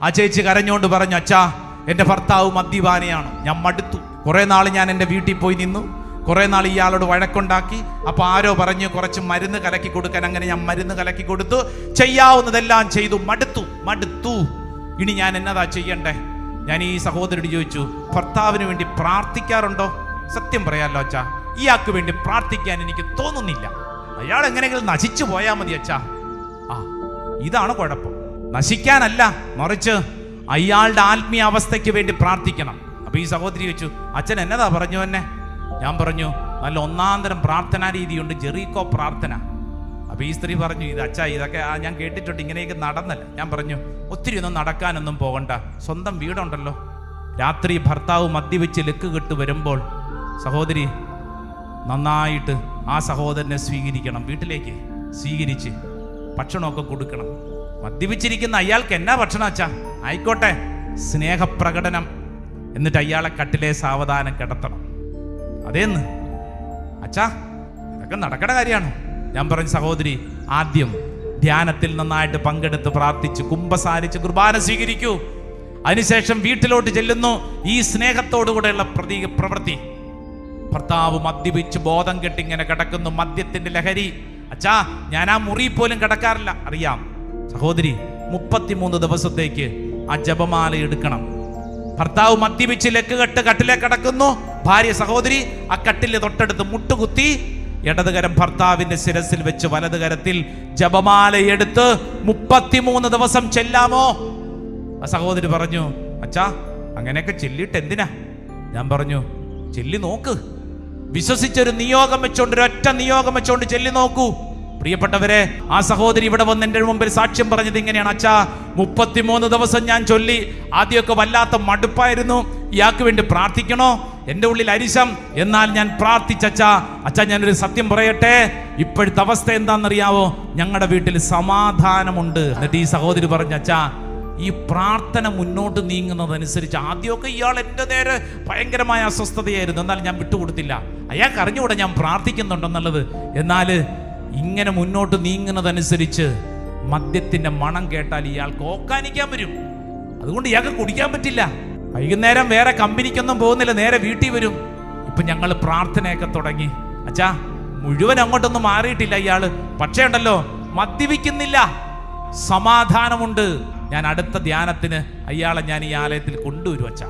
ആ ചേച്ചി കരഞ്ഞുകൊണ്ട് പറഞ്ഞു, അച്ഛാ എൻ്റെ ഭർത്താവ് മദ്യപാനിയാണ്, ഞാൻ മടുത്തു. കുറേ നാൾ ഞാൻ എൻ്റെ വീട്ടിൽ പോയി നിന്നു, കുറേ നാൾ ഇയാളോട് വഴക്കുണ്ടാക്കി. അപ്പോൾ ആരോ പറഞ്ഞു കുറച്ച് മരുന്ന് കലക്കി കൊടുക്കാൻ. അങ്ങനെ ഞാൻ മരുന്ന് കലക്കി കൊടുത്തു, ചെയ്യാവുന്നതെല്ലാം ചെയ്തു, മടുത്തു. ഇനി ഞാൻ എന്നതാ ചെയ്യണ്ടേ? ഞാൻ ഈ സഹോദരനോട് ചോദിച്ചു, ഭർത്താവിന് വേണ്ടി പ്രാർത്ഥിക്കാറുണ്ടോ? സത്യം പറയാമല്ലോ അച്ഛാ, ഇയാൾക്ക് വേണ്ടി പ്രാർത്ഥിക്കാൻ എനിക്ക് തോന്നുന്നില്ല. അയാൾ എങ്ങനെയെങ്കിലും നശിച്ചു പോയാൽ മതി അച്ഛാ. ഇതാണ് കുഴപ്പം. നശിക്കാനല്ല, മറിച്ച് അയാളുടെ ആത്മീയ അവസ്ഥയ്ക്ക് വേണ്ടി പ്രാർത്ഥിക്കണം. അപ്പൊ ഈ സഹോദരി ചോദിച്ചു, അച്ഛൻ എന്നതാ പറഞ്ഞു എന്നെ? ഞാൻ പറഞ്ഞു, നല്ല ഒന്നാന്തരം പ്രാർത്ഥനാ രീതിയുണ്ട്, ജെറീക്കോ പ്രാർത്ഥന. അപ്പൊ ഈ സ്ത്രീ പറഞ്ഞു, ഇത് അച്ഛാ ഇതൊക്കെ ഞാൻ കേട്ടിട്ടുണ്ട്, ഇങ്ങനെയൊക്കെ നടന്നല്ല. ഞാൻ പറഞ്ഞു, ഒത്തിരി ഒന്നും നടക്കാനൊന്നും പോകണ്ട, സ്വന്തം വീടുണ്ടല്ലോ. രാത്രി ഭർത്താവ് മദ്യവെച്ച് ലെക്ക് കെട്ട് വരുമ്പോൾ സഹോദരി നന്നായിട്ട് ആ സഹോദരനെ സ്വീകരിക്കണം, വീട്ടിലേക്ക് സ്വീകരിച്ച് ഭക്ഷണമൊക്കെ കൊടുക്കണം. മദ്യപിച്ചിരിക്കുന്ന അയാൾക്ക് എന്നാ ഭക്ഷണം അച്ഛാ? ആയിക്കോട്ടെ, സ്നേഹപ്രകടനം. എന്നിട്ട് അയാളെ കട്ടിലെ സാവധാനം കിടത്തണം. അതേന്ന് അച്ഛാ, ഇതൊക്കെ നടക്കണ കാര്യമാണ്. ഞാൻ പറഞ്ഞു, സഹോദരി ആദ്യം ധ്യാനത്തിൽ നന്നായിട്ട് പങ്കെടുത്ത് പ്രാർത്ഥിച്ച് കുമ്പസാരിച്ച് കുർബാന സ്വീകരിക്കൂ. അതിനുശേഷം വീട്ടിലോട്ട് ചെല്ലുന്നു. ഈ സ്നേഹത്തോടുകൂടെയുള്ള പ്രവൃത്തി. ഭർത്താവ് മദ്യപിച്ച് ബോധം കെട്ടിങ്ങനെ കിടക്കുന്നു, മദ്യത്തിന്റെ ലഹരി. അച്ഛാ, ഞാൻ ആ മുറി പോലും കിടക്കാറില്ല, അറിയാം. സഹോദരി 33 ദിവസത്തേക്ക് ആ ജപമാല എടുക്കണം. ഭർത്താവ് മദ്യപിച്ച് ലെക്കുകെട്ട് കട്ടിലേക്ക് കിടക്കുന്നു. ഭാര്യ സഹോദരി ആ കട്ടിലെ തൊട്ടടുത്ത് മുട്ടുകുത്തി ഇടതുകരം ഭർത്താവിന്റെ ശിരസിൽ വെച്ച് വലതുകരത്തിൽ ജപമാല എടുത്ത് 33 ദിവസം ചെല്ലാമോ? ആ സഹോദരി പറഞ്ഞു, അച്ഛാ അങ്ങനെയൊക്കെ ചെല്ലിയിട്ട് എന്തിനാ? ഞാൻ പറഞ്ഞു, ചെല്ലി നോക്ക്. വിശ്വസിച്ചൊരു നിയോഗം വെച്ചോണ്ട്, ഒരൊറ്റ നിയോഗം വെച്ചോണ്ട് ചെല്ലി നോക്കൂ. പ്രിയപ്പെട്ടവരെ, ആ സഹോദരി ഇവിടെ വന്ന് എൻ്റെ മുമ്പിൽ സാക്ഷ്യം പറഞ്ഞത് ഇങ്ങനെയാണ്, അച്ഛാ 33 ദിവസം ഞാൻ ചൊല്ലി. ആദ്യമൊക്കെ വല്ലാത്ത മടുപ്പായിരുന്നു, ഇയാൾക്ക് വേണ്ടി പ്രാർത്ഥിക്കണോ? എൻ്റെ ഉള്ളിൽ അരിശം. എന്നാൽ ഞാൻ പ്രാർത്ഥിച്ചച്ഛാ. അച്ഛാ ഞാനൊരു സത്യം പറയട്ടെ, ഇപ്പോഴത്തെ അവസ്ഥ എന്താണെന്നറിയാവോ? ഞങ്ങളുടെ വീട്ടിൽ സമാധാനമുണ്ട്. എന്നിട്ട് ഈ സഹോദരി പറഞ്ഞു, അച്ഛാ ഈ പ്രാർത്ഥന മുന്നോട്ട് നീങ്ങുന്നതനുസരിച്ച് ആദ്യമൊക്കെ ഇയാൾ എൻ്റെ നേരെ ഭയങ്കരമായ അസ്വസ്ഥതയായിരുന്നു, എന്നാൽ ഞാൻ വിട്ടുകൊടുത്തില്ല. അയാൾക്ക് അറിഞ്ഞുകൂടെ ഞാൻ പ്രാർത്ഥിക്കുന്നുണ്ടെന്നുള്ളത്. എന്നാൽ ഇങ്ങനെ മുന്നോട്ട് നീങ്ങുന്നതനുസരിച്ച് മദ്യത്തിന്റെ മണം കേട്ടാൽ ഇയാൾക്ക് ഓക്കാനിക്കാൻ വരും. അതുകൊണ്ട് ഇയാൾക്ക് കുടിക്കാൻ പറ്റില്ല. വൈകുന്നേരം വേറെ കമ്പനിക്കൊന്നും പോകുന്നില്ല, നേരെ വീട്ടിൽ വരും. ഇപ്പൊ ഞങ്ങൾ പ്രാർത്ഥനയൊക്കെ തുടങ്ങി. അച്ഛാ മുഴുവൻ അങ്ങോട്ടൊന്നും മാറിയിട്ടില്ല ഇയാള്, പക്ഷേ ഉണ്ടല്ലോ മദ്യപിക്കുന്നില്ല, സമാധാനമുണ്ട്. ഞാൻ അടുത്ത ധ്യാനത്തിന് അയാളെ ഞാൻ ഈ ആലയത്തിൽ കൊണ്ടുവരും അച്ഛാ.